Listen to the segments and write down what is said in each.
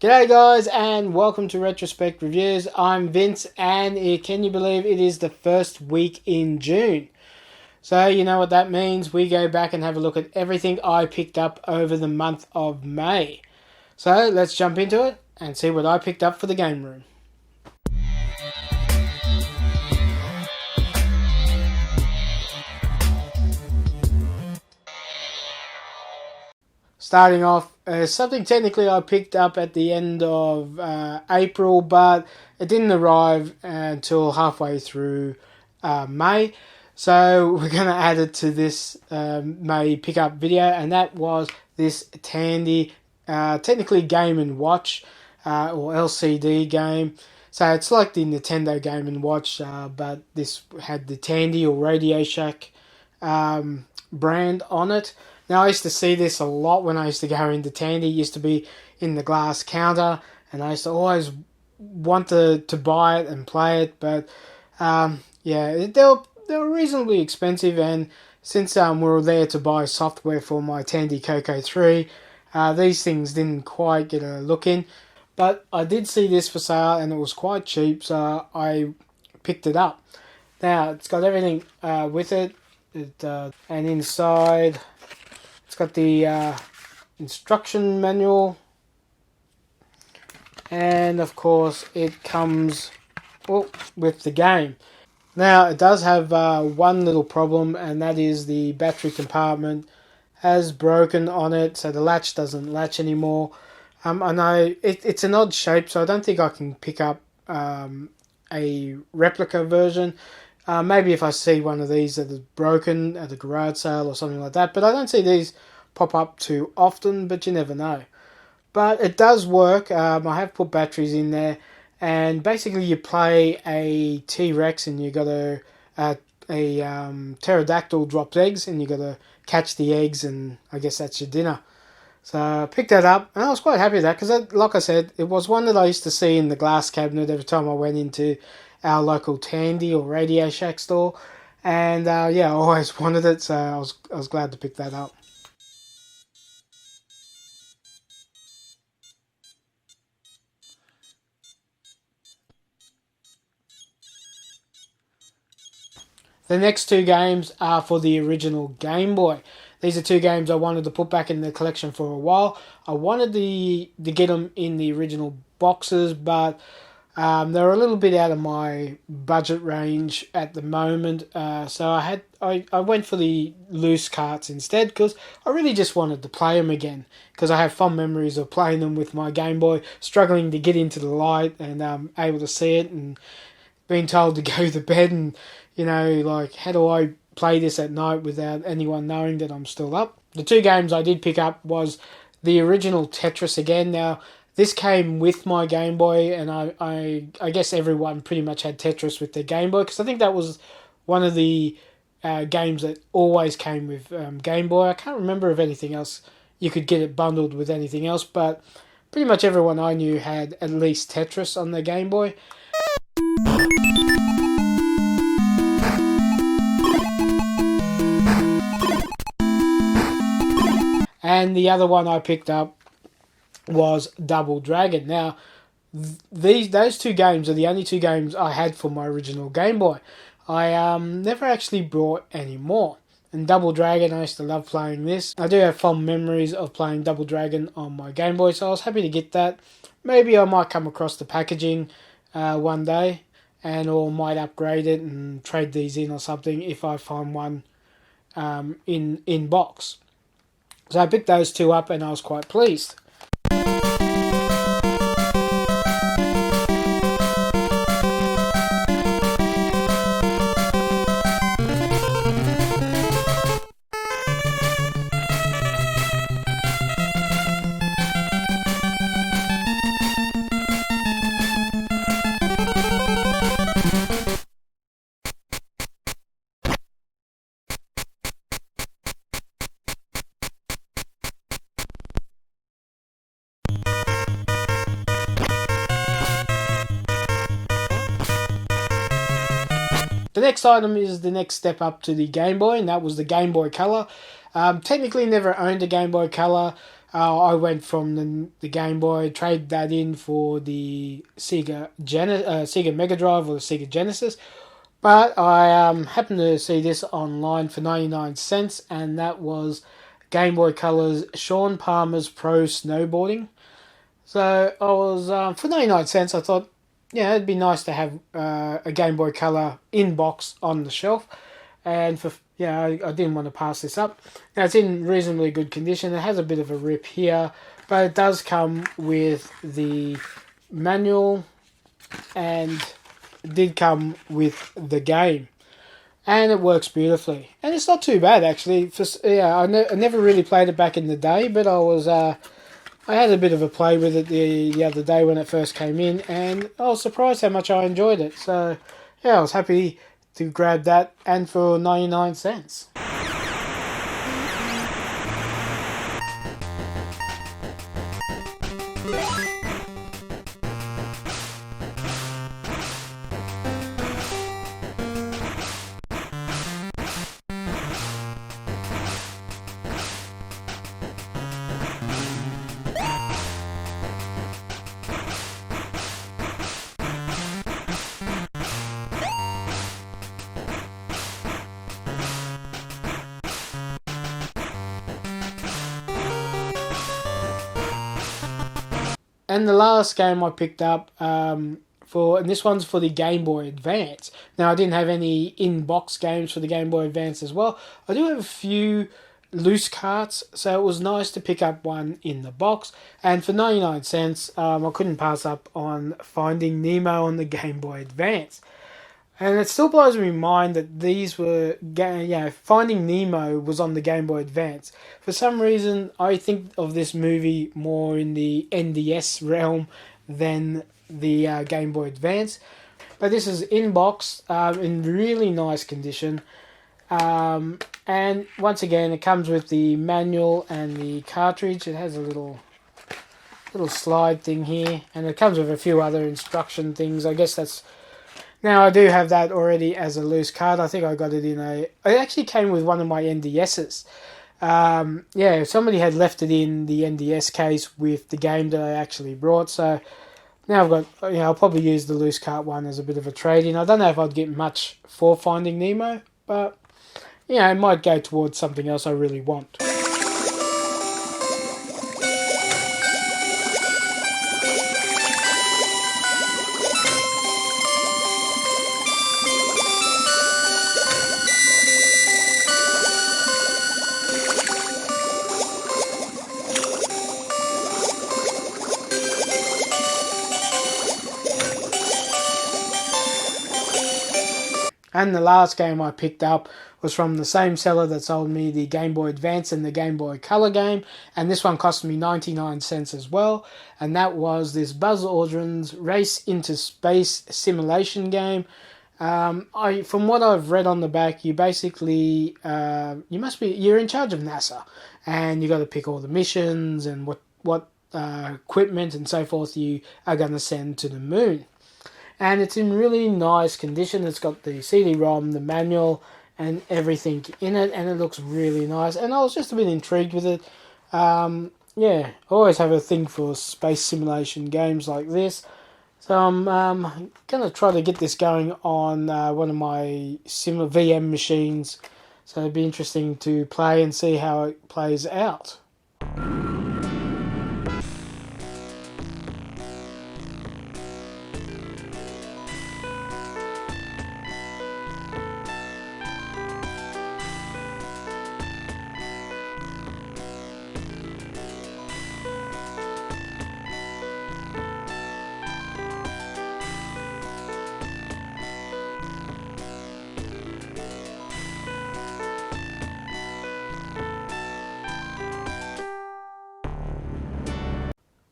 G'day guys and welcome to Retrospect Reviews. I'm Vince and can you believe it is the first week in June. So you know what that means. We go back and have a look at everything I picked up over the month of May. So let's jump into it and see what I picked up for the game room. Starting off, something technically I picked up at the end of April, but it didn't arrive until halfway through May. So we're going to add it to this May pickup video, and that was this Tandy, technically Game & Watch or LCD game. So it's like the Nintendo Game & Watch, but this had the Tandy or Radio Shack brand on it. Now, I used to see this a lot when I used to go into Tandy. It used to be in the glass counter, and I used to always want to buy it and play it. But, yeah, they were reasonably expensive, and since we were there to buy software for my Tandy Coco 3, these things didn't quite get a look in. But I did see this for sale, and it was quite cheap, so I picked it up. Now, it's got everything with it, and inside... It's got the instruction manual, and of course it comes with the game. Now it does have one little problem, and that is the battery compartment has broken on it, so the latch doesn't latch anymore. I know it's an odd shape, so I don't think I can pick up a replica version. Maybe if I see one of these that is broken at a garage sale or something like that. But I don't see these pop up too often, but you never know. But it does work. I have put batteries in there. And basically you play a T-Rex and you got a pterodactyl drops eggs and you got to catch the eggs, and I guess that's your dinner. So I picked that up and I was quite happy with that because, like I said, it was one that I used to see in the glass cabinet every time I went into our local Tandy or Radio Shack store, and yeah, I always wanted it, so I was glad to pick that up. The next two games are for the original Game Boy. These are two games I wanted to put back in the collection for a while. I wanted to get them in the original boxes, but they're a little bit out of my budget range at the moment, so I went for the loose carts instead because I really just wanted to play them again, because I have fond memories of playing them with my Game Boy, struggling to get into the light and able to see it, and being told to go to bed, and you know, like, how do I play this at night without anyone knowing that I'm still up? The two games I did pick up was the original Tetris again. Now, this came with my Game Boy, and I guess everyone pretty much had Tetris with their Game Boy, because I think that was one of the games that always came with Game Boy. I can't remember if anything else, you could get it bundled with anything else, but pretty much everyone I knew had at least Tetris on their Game Boy. And the other one I picked up was Double Dragon. Now, those two games are the only two games I had for my original Game Boy. I never actually bought any more. And Double Dragon, I used to love playing this. I do have fond memories of playing Double Dragon on my Game Boy, so I was happy to get that. Maybe I might come across the packaging one day, or might upgrade it and trade these in or something if I find one in box. So I picked those two up and I was quite pleased. The next item is the next step up to the Game Boy, and that was the Game Boy Color. Technically never owned a Game Boy Color. I went from the Game Boy, traded that in for the Sega Mega Drive or the Sega Genesis. But I happened to see this online for 99 cents, and that was Game Boy Color's Sean Palmer's Pro Snowboarding. So I was, for 99 cents, I thought, yeah, it'd be nice to have a Game Boy Color in box on the shelf. And for I didn't want to pass this up. Now it's in reasonably good condition. It has a bit of a rip here, but it does come with the manual, and it did come with the game, and it works beautifully. And it's not too bad actually. I never really played it back in the day, but I had a bit of a play with it the other day when it first came in, and I was surprised how much I enjoyed it. So yeah, I was happy to grab that, and for 99 cents. And the last game I picked up and this one's for the Game Boy Advance. Now, I didn't have any in-box games for the Game Boy Advance as well. I do have a few loose carts, so it was nice to pick up one in the box. And for 99 cents, I couldn't pass up on Finding Nemo on the Game Boy Advance. And it still blows me mind that these were, Finding Nemo was on the Game Boy Advance. For some reason, I think of this movie more in the NDS realm than the Game Boy Advance. But this is in box, in really nice condition. And once again, it comes with the manual and the cartridge. It has a little slide thing here, and it comes with a few other instruction things. I guess that's... Now, I do have that already as a loose card. I think I got it in it actually came with one of my NDSs. Somebody had left it in the NDS case with the game that I actually brought. So now I've got, I'll probably use the loose cart one as a bit of a trade-in. I don't know if I'd get much for Finding Nemo, but, it might go towards something else I really want. And the last game I picked up was from the same seller that sold me the Game Boy Advance and the Game Boy Color game. And this one cost me 99 cents as well. And that was this Buzz Aldrin's Race into Space simulation game. From what I've read on the back, you basically, you're in charge of NASA. And you got to pick all the missions and what equipment and so forth you are going to send to the moon. And it's in really nice condition. It's got the CD-ROM, the manual, and everything in it, and it looks really nice. And I was just a bit intrigued with it. I always have a thing for space simulation games like this. So I'm going to try to get this going on one of my VM machines. So it'd be interesting to play and see how it plays out.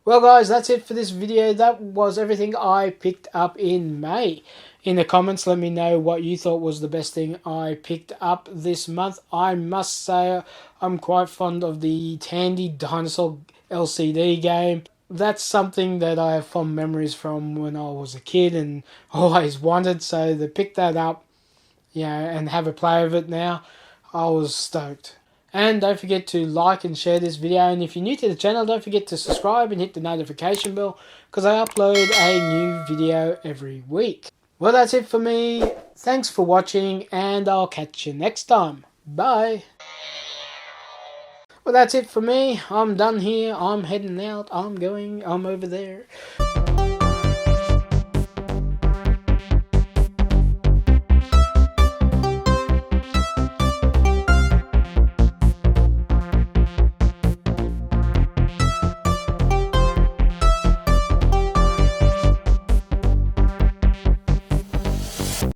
Well guys, that's it for this video. That was everything I picked up in May. In the comments, let me know what you thought was the best thing I picked up this month. I must say I'm quite fond of the Tandy Dinosaur LCD game. That's something that I have fond memories from when I was a kid and always wanted. So to pick that up, and have a play of it now, I was stoked. And don't forget to like and share this video. And if you're new to the channel, don't forget to subscribe and hit the notification bell, because I upload a new video every week. Well, that's it for me. Thanks for watching, and I'll catch you next time. Bye. Well, that's it for me. I'm done here. I'm heading out. I'm over there.